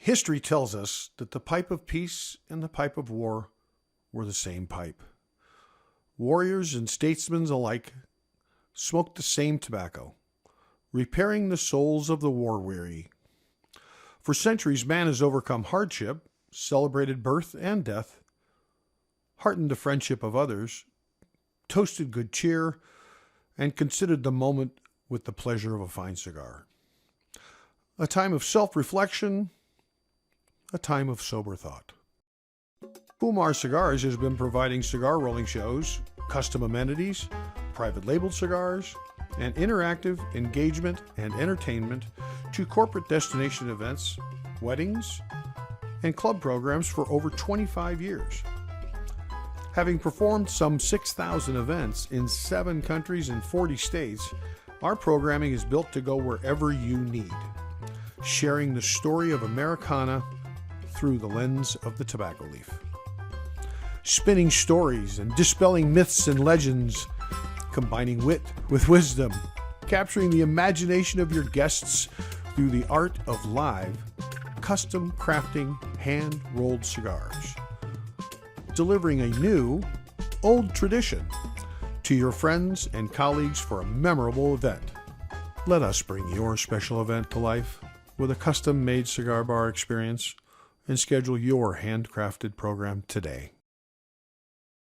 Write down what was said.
History tells us that the pipe of peace and the pipe of war were the same pipe. Warriors and statesmen alike smoked the same tobacco, repairing the souls of the war-weary. For centuries, man has overcome hardship, celebrated birth and death, heartened the friendship of others, toasted good cheer, and considered the moment with the pleasure of a fine cigar. A time of self-reflection, a time of sober thought. Fumar Cigars has been providing cigar rolling shows, custom amenities, private labeled cigars, and interactive engagement and entertainment to corporate destination events, weddings, and club programs for over 25 years. Having performed some 6,000 events in 7 countries and 40 states, our programming is built to go wherever you need, sharing the story of Americana through the lens of the tobacco leaf. Spinning stories and dispelling myths and legends, combining wit with wisdom, capturing the imagination of your guests through the art of live, custom crafting hand-rolled cigars. Delivering a new, old tradition to your friends and colleagues for a memorable event. Let us bring your special event to life with a custom-made cigar bar experience and schedule your handcrafted program today.